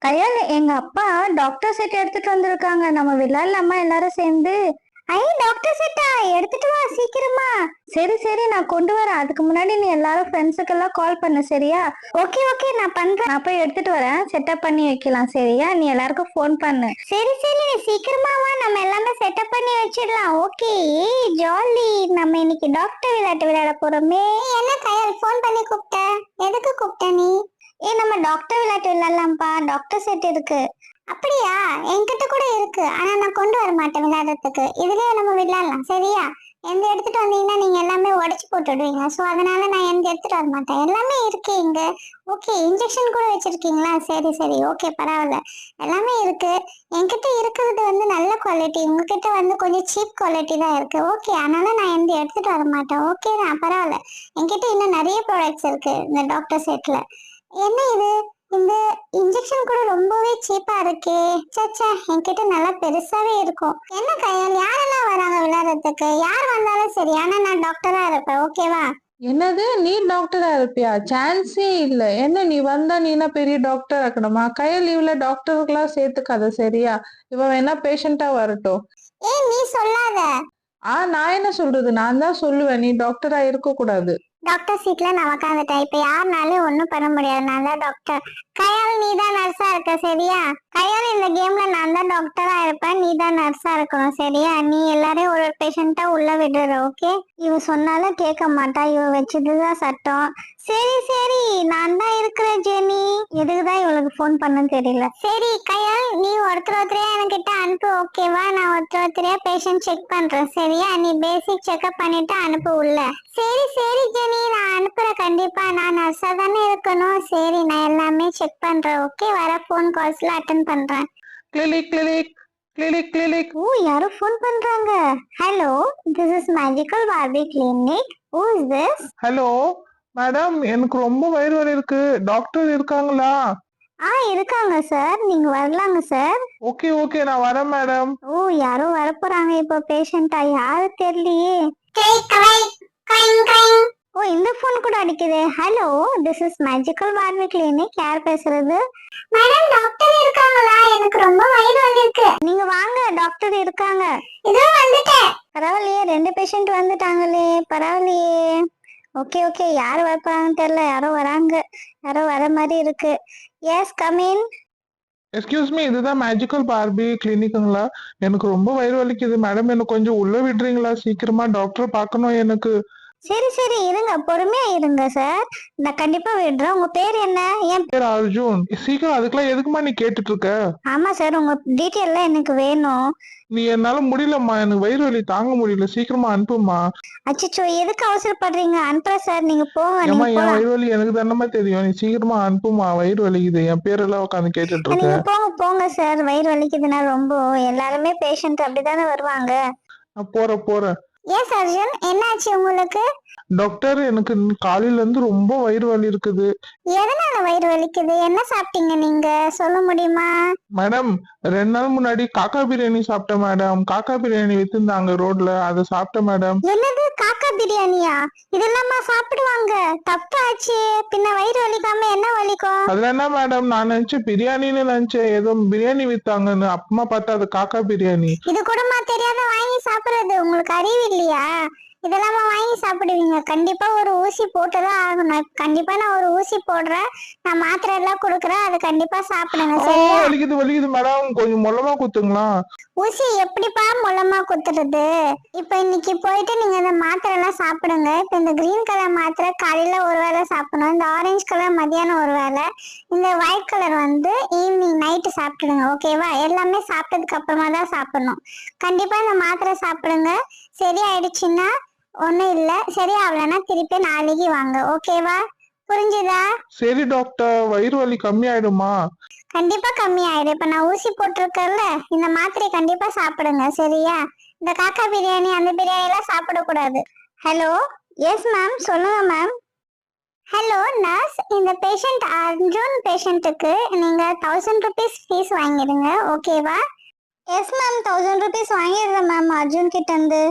கயல், எங்க அப்பா doctor set எடுத்துட்டு வந்திருக்காங்க. நம்ம விளையாடலாமா எல்லாரும் சேர்ந்து? ஐ, டாக்டர் செட்டா? எடுத்துட்டு வா சீக்கிரமா. சரி சரி, நான் கொண்டு வரேன். அதுக்கு முன்னாடி நீ எல்லாரும் ஃப்ரெண்ட்ஸுக்கு எல்லாம் கால் பண்ணு, சரியா? ஓகே ஓகே, நான் பண்றேன். நான் போய் எடுத்துட்டு வரேன். செட்டப் பண்ணி வைக்கலாம், சரியா? நீ எல்லாருக்கும் ஃபோன் பண்ணு. சரி சரி, நீ சீக்கிரமா வா, நம்ம எல்லாமே செட்டப் பண்ணி வச்சிடலாம். ஓகே. ஏய் ஜாலி, நம்ம இன்னைக்கு டாக்டர் விளையாட்டு விளையாட போறோமே. என்ன கயல், ஃபோன் பண்ணி கூப்பிட்ட? எதுக்கு கூப்பிட்ட நீ? நம்ம டாக்டர் விளையாட்டு விளையாடலாம்ப்பா. டாக்டர் செட் இருக்கு. அப்படியா? என்கிட்ட கூட இருக்கு, ஆனா நான் கொண்டு வர மாட்டேன் விளையாடுறதுக்கு. இதுலயே நம்ம விளையாடலாம், சரியா? எந்த எடுத்துட்டு வந்தீங்கன்னா நீங்க எல்லாமே உடைச்சு போட்டுடுவீங்க. சோ அதனால நான் எந்த எடுத்துட்டு வர மாட்டேன். எல்லாமே இருக்கு இங்க. ஓகே, இன்ஜெக்ஷன் கூட வச்சிருக்கீங்களா? சரி சரி, ஓகே, பரவாயில்ல. எல்லாமே இருக்கு. என்கிட்ட இருக்கிறது வந்து நல்ல குவாலிட்டி, உங்ககிட்ட வந்து கொஞ்சம் சீப் குவாலிட்டி தான் இருக்கு. ஓகே, அதனால நான் எந்த எடுத்துட்டு வர மாட்டேன். ஓகே தான், பரவாயில்ல. என்கிட்ட இன்னும் நிறைய ப்ராடக்ட்ஸ் இருக்கு இந்த டாக்டர் செட்ல. என்ன இது? இந்த இன்ஜெக்ஷன் கூட ரொம்பவே சீப்பா இருக்கே. சச்சா, என்கிட்ட நல்லா பெருசாவே இருக்கும். என்ன கையால், யாரெல்லாம் வராங்க விளையாடுறதுக்கு? யார் வந்தாலும் சரி, ஆனா நான் டாக்டரா இருப்பேன், ஓகேவா? என்னது, நீ டாக்டரா இருப்பியா? சான்ஸே இல்ல. என்ன நீ வந்தா நீனா பெரிய டாக்டர் ஆக்கணுமா? கையல் லீவ்ல டாக்டருக்கெல்லாம் சேர்த்துக்காத, சரியா? இவ வேணா பேஷண்டா வரட்டும். ஏன் நீ சொல்லாத. நான் என்ன சொல்றது? நான் தான் சொல்லுவேன், நீ டாக்டரா இருக்க கூடாது. டாக்டர் சீட்ல நான் உட்காந்துட்டேன். இப்ப யாருனாலும் ஒண்ணும் பண்ண முடியாது. நான் தான் டாக்டர். கயால், நீ தான் நர்ஸா இருக்க, சரியா? கயால், இந்த கேம்ல நான் தான் டாக்டரா இருப்பேன், நீ தான் நர்ஸா இருக்கணும், சரியா? நீ எல்லாரையும் ஒரு பேஷண்டா உள்ள விடுற, ஓகே? இவ சொன்னாலும் கேட்க மாட்டா. இவ வச்சதுதான் சட்டம். சரி சரி, நான் தான் இருக்கிறேன் ஜெனி. எதுக்குதான் இவளுக்கு ஃபோன் பண்ணன்னு தெரியல. சரி கயால், நீ ஒருத்தரையா என்கிட்ட அனுப்பு, ஓகேவா? நான் ஒருத்தரையா பேஷண்ட் செக் பண்றேன், சரியா? நீ பேசிக் செக்அப் பண்ணிட்டு அனுப்பு உள்ள. சரி சரி ஜெனி, நான் அனுப்புறேன் கண்டிப்பா. நான் நர்ஸா தானே இருக்கணும். சரி, நான் எல்லாமே செக் பண்றேன், ஓகே? வர ஃபோன் கால்ஸ்ல அட்டென்ட் பண்றேன். Clinic clinic clinic clinic. Oh, யாரோ ஃபோன் பண்றாங்க. Hello, this is magical Barbie clinic. Who is this? Hello madam, எனக்கு ரொம்ப வயிறு வலி இருக்கு. டாக்டர் இருக்காங்களா? இருக்காங்க சார், நீங்க வரலாங்க சார். ஓகே ஓகே, நான் வரேன் மேடம். ஓ, யாரோ வரப்போறாங்க இப்போ பேஷண்டா. யாரு தெரியலையே. ஓ, இந்த ஃபோன் கூட அடிக்குது. Hello, this is magical Barbie clinic. யார் பேசுறது? மேடம், டாக்டர் இருக்காங்களா? எனக்கு ரொம்ப வயிறு வலி இருக்கு. நீங்க வாங்க, டாக்டர் இருக்காங்க. இதோ வந்துட்டேன். பரவாயில்லையே, 2 பேஷண்ட் வந்துட்டாங்களே. பரவாயில்லையே. ஓகே ஓகே, யார் வரப்போறாங்கன்னு தெரியல. யாரோ வராங்க. யாரோ வர மாதிரி இருக்கு. Yes, come in. Excuse me, இதுதான் மேஜிக்கல் பார்பி கிளினிக்குங்களா? எனக்கு ரொம்ப வயிறு வலிக்குது மேடம், எனக்கு கொஞ்சம் உள்ள விடுறீங்களா? சீக்கிரமா டாக்டர் பார்க்கணும் எனக்கு. சரி சரி, இருங்க, பொறுமையா இருங்க சார். நான் கண்டிப்பா விடுறேன். உங்க பேர் என்ன? என் பேர் அர்ஜுன். சீக்கிரம், அதுக்கெல்லாம் எதுக்குமா நீ கேட்டுட்டு இருக்க? ஆமா சார், உங்க டீட்டெயில்லாம் எனக்கு வேணும். நீ என்னால முடியலம்மா, எனக்கு வயிறு வலி தாங்க முடியல. சீக்கிரமா அனுப்புமா. அச்சச்சோ, எதுக்கு அவசரப்படுறீங்க? அனுப்புறேன் சார், நீங்க போங்க, ஏமா, நீங்க என் போலாம். வயிறு வலி எனக்கு தானமா தெரியும். நீ சீக்கிரமா அனுப்புமா, வயிறு வலிக்குது. என் பேரெல்லாம் உட்காந்து கேட்டுட்டு இருக்க. நீங்க போங்க போங்க சார். வயிறு வலிக்குதுன்னா ரொம்ப எல்லாருமே பேஷண்ட் அப்படிதானே வருவாங்க. நான் போறேன். ஏன் சர்ஜன், என்னாச்சு உங்களுக்கு? டாக்டர், எனக்கு காலையில இருந்து ரொம்ப வயிறு வலி இருக்குது. எதனால வயிறு வலிக்குது? என்ன சாப்பிட்டீங்க நீங்க? சொல்ல முடியுமா? மேடம், 2 நாள் முன்னாடி காக்கா பிரியாணி சாப்பிட்டேன் மேடம். காக்கா பிரியாணி வித்துருந்தாங்க ரோட்ல, அதை சாப்பிட்டேன் மேடம். என்னது, காக்கா பிரியாணியா? இதெல்லாமா சாப்பிடுவாங்க? தப்பாச்சு. பின்ன வயிறு வலிக்காம என்ன வலிக்கும்? அதுல என்ன மேடம், நான் நினைச்சேன் பிரியாணின்னு நினைச்சேன். ஏதோ பிரியாணி வித்தாங்கன்னு. அப்புறமா பார்த்தா அது காக்கா பிரியாணி. இது கூடமா தெரியாத வாங்கி சாப்பிடுறது? உங்களுக்கு அறிவு இல்லையா? இதெல்லாமா வாங்கி சாப்பிடுவீங்க? கண்டிப்பா ஒரு ஊசி போட்டுதான் ஆகணும். கண்டிப்பா நான் ஒரு ஊசி போடுறேன். நான் மாத்திரை எல்லாம் கொடுக்குறேன், அதை கண்டிப்பா சாப்பிடுங்க, சரியா? வலிக்குது மேடம், கொஞ்சம் மொல்லமா குத்துங்களா? ஊசி எப்படிப்பா மூலமா குத்துறது? இப்ப இன்னைக்கு போயிட்டு நீங்க இந்த மாத்திரை எல்லாம் சாப்பிடுங்க. இப்ப இந்த கிரீன் கலர் மாத்திரை காலையில ஒரு வேளை சாப்பிடணும். இந்த ஆரஞ்சு கலர் மதியானம் ஒரு வேளை. இந்த ஒயிட் கலர் வந்து ஈவினிங் நைட்டு சாப்பிடுங்க, ஓகேவா? எல்லாமே சாப்பிட்டதுக்கு அப்புறமா தான் சாப்பிடணும். கண்டிப்பா இந்த மாத்திரை சாப்பிடுங்க. சரி ஆயிடுச்சுன்னா ஒண்ணும் இல்ல, சரியாகலன்னா திருப்பி நாளைக்கு வாங்க, ஓகேவா? புரிஞ்சுதா? சரி டாக்டர், வயிறு வலி கம்மி ஆயிடுமா? கண்டிப்பா கம்மி ஆயிடும். இப்ப நான் ஊசி போட்டிருக்கேன்ல, இந்த மாத்திரை கண்டிப்பா சாப்பிடுங்க, சரியா? இந்த காக்கா பிரியாணி அந்த பிரியாணி எல்லாம் சாப்பிடக்கூடாது. ஹலோ, எஸ் மேம், சொல்லுங்க மேம். ஹலோ நர்ஸ், இந்த பேஷண்ட் அர்ஜுன் பேஷண்ட்டுக்கு நீங்க 1000 ருபீஸ் ஃபீஸ் வாங்கிடுங்க, ஓகேவா? எஸ் மேம், 1000 ருபீஸ் வாங்கிடுறேன் மேம் அர்ஜுன் கிட்ட இருந்து.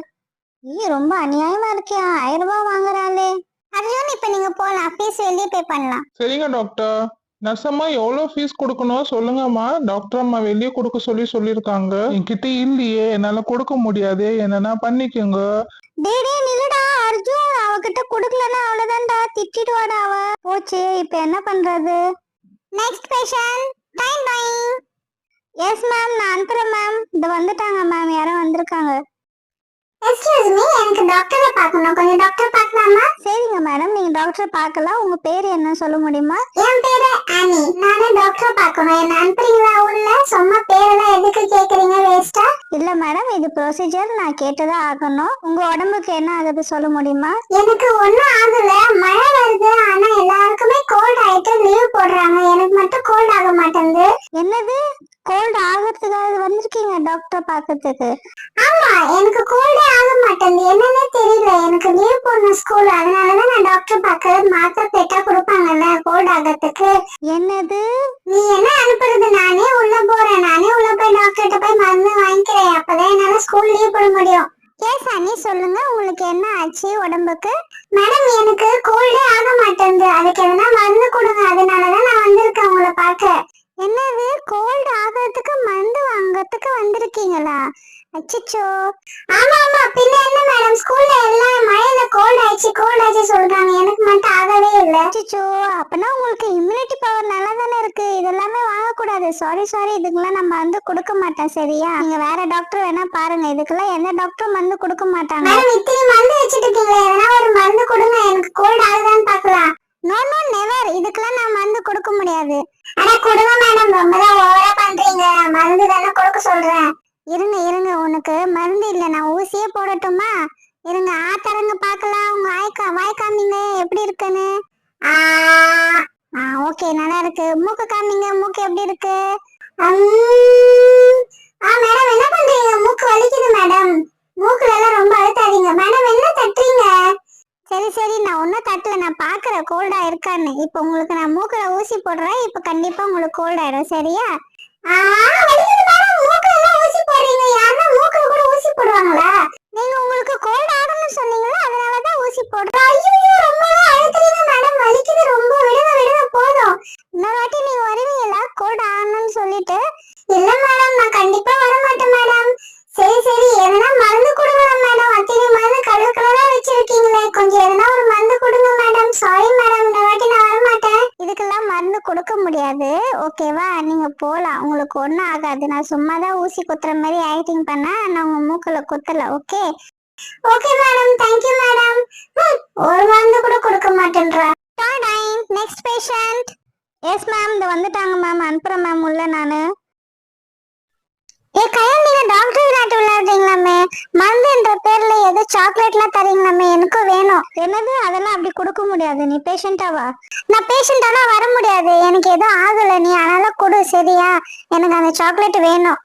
ரொம்ப அநியாயமா இருக்கே, 1000 ரூபாய் வாங்குறாளே. அர்ஜுன், இப்ப நீங்க போலாம், ஃபீஸ் வெளியே பே பண்ணலாம். சரிங்க டாக்டர், நர்சம்மா எவ்வளவு ஃபீஸ் கொடுக்கணும் சொல்லுங்கம்மா. டாக்டர் அம்மா வெளியே கொடுக்க சொல்லியிருக்காங்க. என்கிட்ட இல்லையே, என்னால கொடுக்க முடியாது, என்னன்னா பண்ணிக்கோங்க. டேய் நில்லுடா அர்ஜுன், அவகிட்ட குடுக்கலன்னா அவ்வளவுதான்டா, திட்டிடுவாடா அவ. போச்சு, இப்ப என்ன பண்றது? Next patient. Time time. Yes ma'am, நான் அனுப்புறேன் மேம். இது வந்துட்டாங்க மேம், யாரோ வந்திருக்காங்க. எக்ஸ்கியூஸ் மீ, எனக்கு டாக்டரை பார்க்கணும், கொஞ்சம் டாக்டர் பார்க்கலாமா? சரிங்க மேடம், நீங்க டாக்டரை பார்க்கலாம். உங்க பேர் என்ன சொல்ல முடியுமா? என் பேரு ஆனி. நானே டாக்டரை பார்க்கணும், என்ன அனுப்புறீங்களா உள்ள? சும்மா பேரெல்லாம் எதுக்கு கேக்குறீங்க வேஸ்டா? இல்ல மேடம், இது ப்ரொசீஜர், நான் கேட்டுதான் ஆகணும். உங்க உடம்புக்கு என்ன ஆகுது சொல்ல முடியுமா? எனக்கு ஒண்ணும் ஆகல, மழை வருது, ஆனா எல்லாருக்குமே கோல்ட் ஆயிட்டு லீவ் போடுறாங்க, எனக்கு மட்டும் கோல்ட் ஆக மாட்டேங்குது. என்னது, கோல்ட் ஆகிறதுக்காக வந்திருக்கீங்க டாக்டர் பார்க்கறதுக்கு? ஆமா, எனக்கு கோல்டே ஆக மாட்டேங்குது, என்னன்னே தெரியல. எனக்கு லீவ் போடணும் ஸ்கூல், அதனாலதான் நான் டாக்டர் பார்க்க மாத்திரை பேட்டா கொடுப்பாங்கல்ல கோல்ட் ஆகிறதுக்கு. என்னது, நீ என்ன அனுப்புறது? நானே உள்ள போறேன், நானே உள்ள போய் டாக்டர்கிட்ட போய் மருந்து வாங்கிக்கிறேன், அப்பதான் என்னால ஸ்கூல் லீவ் போட முடியும். கேஸ் அண்ணி, சொல்லுங்க, உங்களுக்கு என்ன ஆச்சு உடம்புக்கு? மேடம், எனக்கு கோல்டே ஆக மாட்டேங்குது, அதுக்கு எதனா மருந்து கொடுங்க, அதனாலதான் நான் வந்திருக்கேன் உங்களை பார்க்க. என்னது, கோல்டு ஆகிறதுக்கு மருந்து வாங்கறதுக்கு வந்திருக்கீங்களா? அச்சச்சோ. ஆமா ஆமா, பின்ன என்ன மேடம், ஸ்கூல்ல எல்லாம் மழையில கோல்ட் ஆயிடுச்சு சொல்றாங்க, எனக்கு மட்டும் ஆகவே இல்ல. அச்சச்சோ, அப்பனா உங்களுக்கு இம்யூனிட்டி பவர் நல்லா தானே இருக்கு, இதெல்லாமே வாங்கக்கூடாது. சாரி, இதுக்கெல்லாம் நம்ம மருந்து கொடுக்க மாட்டேன், சரியா? நீங்க வேற டாக்டர் வேணா பாருங்க, இதுக்கெல்லாம் எந்த டாக்டரும் மருந்து கொடுக்க மாட்டாங்க. மேடம், இத்தனை மருந்து வச்சிட்டு இருக்கீங்களே, எதனா ஒரு மருந்து கொடுங்க, எனக்கு கோல்ட் ஆகுதான்னு பார்க்கலாம். நோ நோ நெவர், இதுக்கெல்லாம் நான் மருந்து கொடுக்க முடியாது. அட கொடுங்க மேடம், ரொம்பதான் ஓவரா பண்றீங்க, மருந்து தானே கொடுக்க சொல்றேன். இருங்க, உனக்கு மருந்து இல்ல, நான் ஊசியே போடட்டுமா? இருங்க, ஆத்தரங்க பார்க்கலாம், உங்க வாய் காமிங்க எப்படி இருக்குன்னு. ஓகே, நல்லா இருக்கு. மூக்கு காமிங்க, மூக்கு எப்படி இருக்கு? மேடம், என்ன பண்றீங்க? மூக்கு வலிக்குது மேடம், மூக்குல எல்லாம் ரொம்ப அழுத்தாதீங்க மேடம், என்ன தட்டுறீங்க? சரி, நான் ஒன்னும் தட்டல, நான் பாக்குறேன் கோல்டா இருக்கான்னு. இப்ப உங்களுக்கு நான் மூக்குல ஊசி போடுறேன், இப்ப கண்டிப்பா உங்களுக்கு கோல்ட் ஆயிடும், சரியா? ஊசி போடுறீங்க, யாருன்னா மூக்குல கூட ஊசி போடுவாங்களா? நீங்க உங்களுக்கு கோல்ட் ஆகணும்னு சொன்னீங்களா, அதனாலதான் ஊசி போடுறேன். ஐயோ, ரொம்ப அழுத்துறீங்க மேடம், வலிக்குது ரொம்ப, விடுங்க போதும். இன்னொரு வாட்டி நீங்க வருவீங்களா கோல்ட் ஆகணும்னு சொல்லிட்டு? இல்ல மேடம், நான் கண்டிப்பா வர மாட்டேன் மேடம். சரி, எதனா மருந்து கொடுங்க மேடம், அத்தனை மருந்து கலரா வச்சிருக்கீங்களே, கொஞ்சம் எதனா ஒரு மருந்து கொடுங்க மேடம். சாரி மேடம், இந்த வாட்டி நான் வர மாட்டேன். இதுக்கெல்லாம் மருந்து கொடுக்க முடியாது, ஓகேவா? நீங்க போலாம், உங்களுக்கு ஒண்ணும் ஆகாது. நான் சும்மா தான் ஊசி குத்துற மாதிரி ஆக்டிங் பண்ண, நான் உங்க மூக்குல குத்தல. Okay madam, thank you madam. ஒரு மருந்து கூட கொடுக்க மாட்டேன்றா. Next patient. எஸ் மேம், இது வந்துட்டாங்க மேம், அனுப்புறேன் மேம் உள்ள நானு. கையில் நீங்க டாக்டர் விளையாட்டு விளையாடுறீங்களாமே, மருந்துன்ற பேர்ல ஏதோ சாக்லேட்லாம் தரீங்களாமே, எனக்கும் வேணும். என்னது, அதெல்லாம் அப்படி கொடுக்க முடியாது. நீ பேஷண்டாவா? நான் பேஷண்டானா வர முடியாது, எனக்கு எதுவும் ஆகல, நீ அதனால கொடு, சரியா? எனக்கு அந்த சாக்லேட் வேணும்.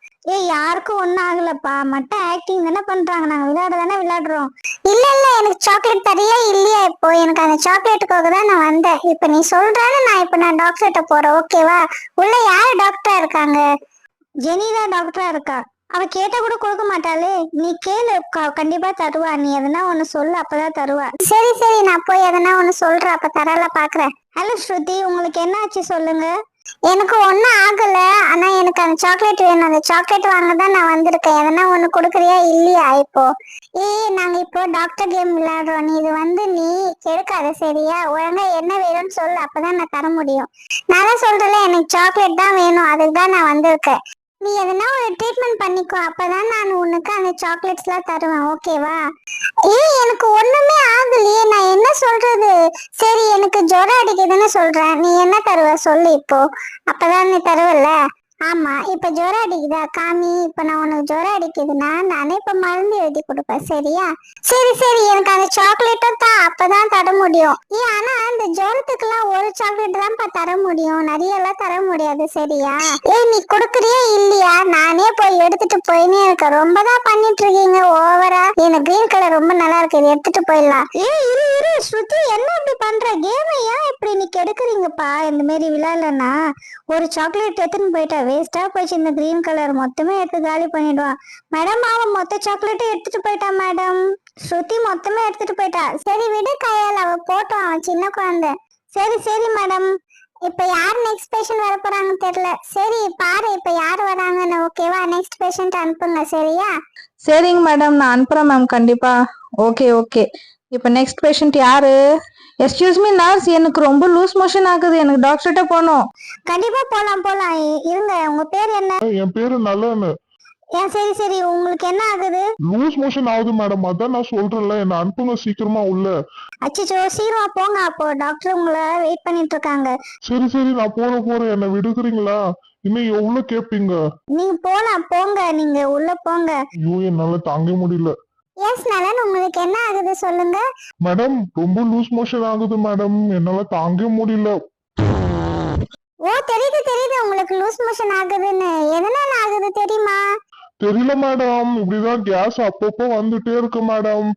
யாருக்கும் ஒன்னும் ஆகலப்பா, மட்டும் ஆக்டிங் தானே பண்றாங்க, நாங்க விளையாடுறோம். இல்ல எனக்கு சாக்லேட் தரியா இல்லையா? இப்போ எனக்கு அந்த சாக்லேட்டுக்காக தான் நான் வந்தேன். இப்ப நீ சொல்றான்னு நான் டாக்டர்கிட்ட போறேன், ஓகேவா? உள்ள யாரு டாக்டரா இருக்காங்க? ஜெனிதா டாக்டரா இருக்கா. அவ கேட்டா கூட கொடுக்க மாட்டாளே, நீ கேளு, கண்டிப்பா தருவா. நீ எதனா ஒண்ணு சொல்லு, அப்பதான் தருவா. சரி, நான் போய் எதனா ஒண்ணு சொல்றேன், அப்ப தரல பாக்குறேன். ஹலோ ஸ்ருதி, உங்களுக்கு என்ன ஆச்சு சொல்லுங்க. எனக்கு ஒன்னும் ஆகல, ஆனா எனக்கு அந்த சாக்லேட் வேணும், அந்த சாக்லேட் வாங்க தான் நான் வந்திருக்கேன். எதனா ஒண்ணு கொடுக்குறியா இல்லையா? இப்போ நாங்க இப்போ டாக்டர் கேம் விளையாடுறோம், நீ இது நீ கெடுக்காத, சரியா? ஒழுங்கா என்ன வேணும்னு சொல்லு, அப்பதான் நான் தர முடியும். நான் தான் சொல்றேன்ல, எனக்கு சாக்லேட் தான் வேணும், அதுக்கு தான் நான் வந்திருக்கேன். நீ எதனா ஒரு ட்ரீட்மெண்ட் பண்ணிக்கோ, அப்பதான் நான் உனக்கு அந்த சாக்லேட்ஸ் எல்லாம் தருவேன், ஓகேவா? எனக்கு ஒண்ணுமே ஆகலையே, நான் என்ன சொல்றது? சரி, எனக்கு ஜுரம் அடிக்குதுன்னு சொல்றேன், நீ என்ன தருவ சொல்லு இப்போ, அப்பதான் நீ தருவல்ல. ஆமா, இப்ப ஜுரம் அடிக்குதா காமி. இப்ப நான் உனக்கு ஜுரம் அடிக்குதுன்னா நானே இப்ப மருந்து எழுதி கொடுப்பேன், சரியா? சரி, எனக்கு அந்த சாக்லேட்டும் தான், அப்பதான் தர முடியும். ஆனா அந்த ஜுரத்துக்குலாம் ஒரு சாக்லேட் தான் தர முடியும், நிறைய எல்லாம் தர முடியாது, சரியா? நீ கொடுக்குறியா இல்லையா? நானே போய் எடுத்துட்டு போயினே இருக்க, ரொம்ப தான் பண்ணிட்டு இருக்கீங்க ஓவரா. எனக்கு கிரீன் கலர் ரொம்ப நல்லா இருக்கு, இதை எடுத்துட்டு போயிடலாம். இரு ஸ்ருதி, என்ன இப்படி பண்ற? கேம் ஏன் இப்படி நீ கெடுக்குறீங்கப்பா? இந்த மாதிரி விளையாடலன்னா ஒரு சாக்லேட் எடுத்துன்னு போயிட்டா வேஸ்டா போச்சு. இந்த கிரீன் கலர் மொத்தமே எடுத்து காலி பண்ணிடுவான். மேடம், அவன் மொத்த சாக்லேட்டும் எடுத்துட்டு போயிட்டா மேடம். ஸ்ருதி மொத்தமே எடுத்துட்டு போயிட்டா. சரி விடு கையால், அவ போட்டோம், அவன் சின்ன குழந்தை. சரி மேடம், இப்ப யார் நெக்ஸ்ட் பேஷண்ட் வர போறாங்கன்னு தெரியல. சரி பாரு இப்ப யார் வராங்கன்னு. ஓகேவா? நெக்ஸ்ட் பேஷண்ட் அனுப்புங்க. சரியா? சரிங்க மேடம், நான் அனுப்புறேன் மேம் கண்டிப்பா. Okay okay. இப்போ நெக்ஸ்ட் பேஷண்ட் யாரு? எக்ஸ்கியூஸ் மீ நர்ஸ், எனக்கு ரொம்ப லூஸ் மோஷன் ஆகுது, எனக்கு டாக்டர்கிட்ட போகணும். கண்டிப்பா போலாம் போலாம். இருங்க, உங்க பேர் என்ன? என் பேரு நல்லன்னு. சரி சரி, உங்களுக்கு என்ன ஆகுது? லூஸ் மோஷன் ஆகுது மேடம், அதான் நான் சொல்றேன்ல, என்ன அனுப்புங்க சீக்கிரமா உள்ள. அச்சோ, சீக்கிரமா போங்க. அப்போ டாக்டர் உங்களை வெயிட் பண்ணிட்டு இருக்காங்க. சரி சரி, நான் போறேன், என்ன விடுக்குறீங்களா? இன்னும் எவ்வளவு கேப்பீங்க? நீங்க போலாம் போங்க, நீங்க உள்ள போங்க. ஐயோ, என்னால தாங்க முடியல. எஸ் நலன், உங்களுக்கு என்ன ஆகுது சொல்லுங்க. மேடம், ரொம்ப லூஸ் மோஷன் ஆகுது மேடம், என்னால தாங்க முடியல. ஓ, தெரியுது தெரியுது உங்களுக்கு லூஸ் மோஷன் ஆகுதுன்னு. எதனால ஆகுது தெரியுமா? தெரியல மேடம், இப்படிதான் கேஸ் அப்பப்போ வந்துட்டே இருக்கு மேடம்.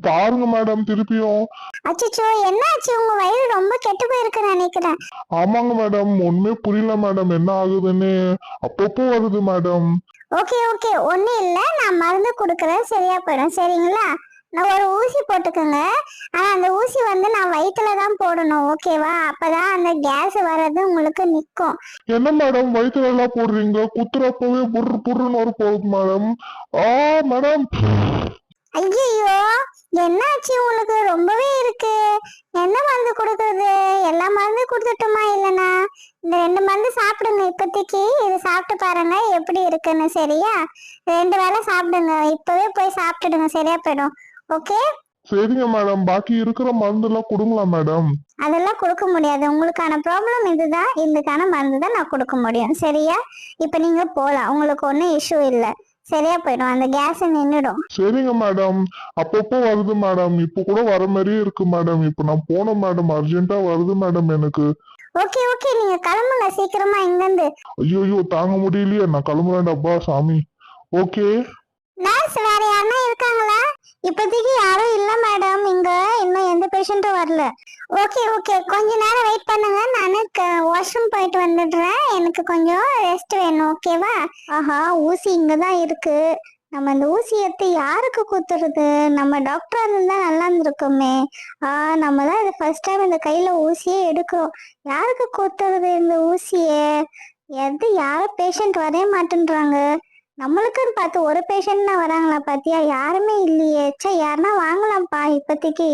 பாருங்க மேடம் திருப்பியும். அச்சோ, என்னாச்சு? உங்க வயிறு ரொம்ப கெட்டு போயிருக்குன்னு நினைக்கிறேன். ஆமாங்க மேடம், ஒண்ணுமே புரியல மேடம் என்ன ஆகுதுன்னு. அப்பப்போ வருது மேடம். ஓகே ஓகே, ஒண்ணும் இல்ல, நான் மருந்து கொடுக்கறேன், சரியா போயிடும். சரிங்களா? நான் ஒரு ஊசி போட்டுக்கோங்க. ஆனா அந்த ஊசி வந்து நான் வயிற்றுல தான் போடணும். ஓகேவா? அப்பதான் அந்த கேஸ் வர்றது உங்களுக்கு நிக்கும். என்ன மேடம் வயிற்றுல எல்லாம் போடுறீங்க? குத்துறப்பவே புர்ரு புர்ருன்னு வர போகுது மேடம். மேடம். ஐயோ, என்னாச்சு உங்களுக்கு? ரொம்பவே இருக்கு. என்ன மருந்து கொடுக்கறது? எல்லா மருந்து கொடுத்துட்டுமா? இல்லனா இந்த 2 மருந்து சாப்பிடுங்க இப்போதைக்கு. இது சாப்பிட்டு பாருங்க எப்படி இருக்குன்னு. சரியா? 2 வேளை சாப்பிடுங்க. இப்பவே போய் சாப்பிட்டுடுங்க, சரியா போயிடும். ஓகே? சரிங்க மேடம், பாக்கி இருக்கிற மருந்து எல்லாம் கொடுங்களா மேடம்? அதெல்லாம் கொடுக்க முடியாது. உங்களுக்கான ப்ராப்ளம் இதுதான், இதுக்கான மருந்து தான் நான் கொடுக்க முடியும். சரியா? இப்ப நீங்க போலாம், உங்களுக்கு ஒன்றும் இஷ்யூ இல்லை. சரியா போயிடும், அந்த கேஸ் நின்றுடும். சரிங்க மேடம், அப்பப்போ வருது மேடம், இப்ப கூட வர மாதிரியே இருக்கு மேடம். இப்ப நான் போனேன் மேடம், அர்ஜென்ட்டா வருது மேடம் எனக்கு. ஓகே ஓகே, நீங்க கிளம்புங்க சீக்கிரமா இங்கிருந்து. ஐயோ தாங்க முடியலையே, நான் கிளம்புறேன்டாப்பா சாமி. ஓகே. நர்ஸ், வேற யாருன்னா இருக்காங்களா? இப்போதைக்கு யாரும் இல்ல மேடம், இங்க இன்னும் எந்த பேஷண்ட்டும் வரல. ஓகே ஓகே, கொஞ்ச நேரம் வெயிட் பண்ணுங்க, நானு வாஷ்ரூம் போயிட்டு வந்துடுறேன். எனக்கு கொஞ்சம் ரெஸ்ட் வேணும். ஓகேவா? ஆஹா, ஊசி இங்கதான் இருக்கு. நம்ம இந்த ஊசி எடுத்து யாருக்கு குத்துறது? நம்ம டாக்டரா இருந்தா நல்லா இருந்திருக்குமே. நம்ம தான் இது ஃபர்ஸ்ட் டைம் இந்த கையில ஊசியே எடுக்கிறோம். யாருக்கு குத்துறது இந்த ஊசியே? யாரும் பேஷண்ட் வரவே மாட்டேன்றாங்க. நம்மளுக்குன்னு பார்த்து ஒரு பேஷண்ட் தான் வராங்களா? பாத்தியா, யாருமே இல்லையே. சே, யாருன்னா வாங்கலாம்ப்பா. இப்போதைக்கு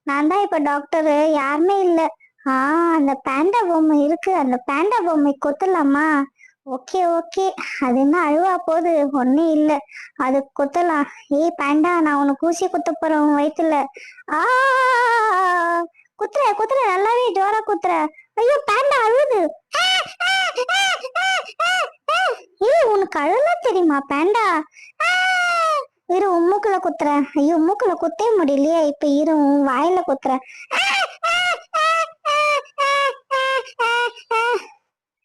நான் தான் இப்ப டாக்டரு, யாருமே இல்லை. அந்த பேண்டா பொம்மை இருக்கு, அந்த பேண்டா பொம்மை கொத்தலாமா? ஓகே ஓகே, அது என்ன அழுவா போகுது? ஒன்னும் இல்லை, அது கொத்தலாம். ஏய் பேண்டா, நான் உனக்கு ஊசி குத்த போறேன் உன் வயிற்றுல. ஆ குத்துற குத்துற, நல்லாவே ஜோரா குத்துற. ஐயோ பேண்டா அழுவுது. உனக்கு அழலாம் தெரியுமா பேண்டா? இரு, மூக்குல குத்துறேன். ஐயோ, மூக்குல குத்தே முடியலையே. இப்ப இரு, வாயில குத்துறேன்.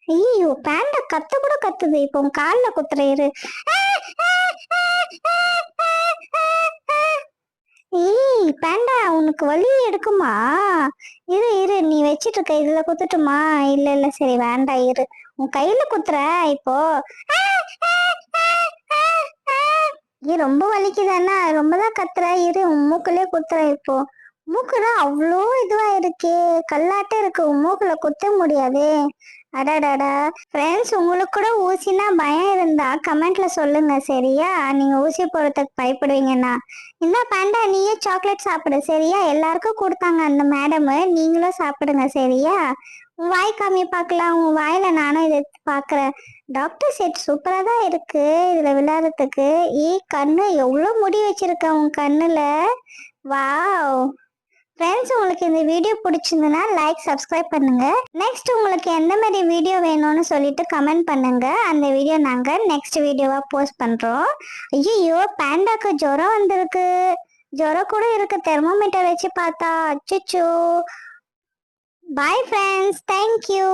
ஐயோ, பேண்டா கத்து கூட கத்துது. இப்போ உன் கால்ல குத்துற. இரு. ஏய் பேண்டா, உனக்கு வலி எடுக்குமா? இரு இரு, நீ வச்சிட்டு இருக்க இதுல குத்துட்டுமா? இல்ல இல்ல, சரி வேண்டாம், இரு, உன் கையில குத்துற இப்போ. ரொம்ப வலிக்குதானா? ரொம்பதான் கத்துற. இரு, உன் மூக்குலயே குத்துற இப்போ. மூக்குதான் அவ்வளோ இதுவா இருக்கே, கல்லாட்ட இருக்கு. உன் மூக்குல குத்த முடியாதே. அடாடாடா. ஃப்ரெண்ட்ஸ், உங்களுக்கு கூட ஊசினா பயம் இருந்தா கமெண்ட்ல சொல்லுங்க. சரியா? நீங்க ஊசி போறதுக்கு பயப்படுவீங்கன்னா. இந்த பேண்டா, நீயே சாக்லேட் சாப்பிடு. சரியா? எல்லாருக்கும் கொடுத்தாங்க அந்த மேடம், நீங்களும் சாப்பிடுங்க. சரியா? உன் வாய் காமி பார்க்கலாம். உன் வாயில நானும் இதை பாக்குறேன். டாக்டர் செட் சூப்பரா தான் இருக்கு இதுல விளையாடுறதுக்கு. கண்ணு எவ்வளவு முடி வச்சிருக்க உன் கண்ணுல. வாவ். ஃப்ரெண்ட்ஸ், உங்களுக்கு இந்த வீடியோ பிடிச்சிருந்ததுன்னா லைக் சப்ஸ்கிரைப் பண்ணுங்க. நெக்ஸ்ட் உங்களுக்கு எந்த மாதிரி வீடியோ வேணும்னு சொல்லிட்டு கமெண்ட் பண்ணுங்க. அந்த வீடியோ நாங்க நெக்ஸ்ட் வீடியோவா போஸ்ட் பண்றோம். ஐயோ, பேண்டாக்கு ஜுரம் வந்திருக்கு. ஜுரம் கூட இருக்கு, தெர்மோமீட்டர் வச்சு பார்த்தா. அச்சோ. Bye friends, thank you.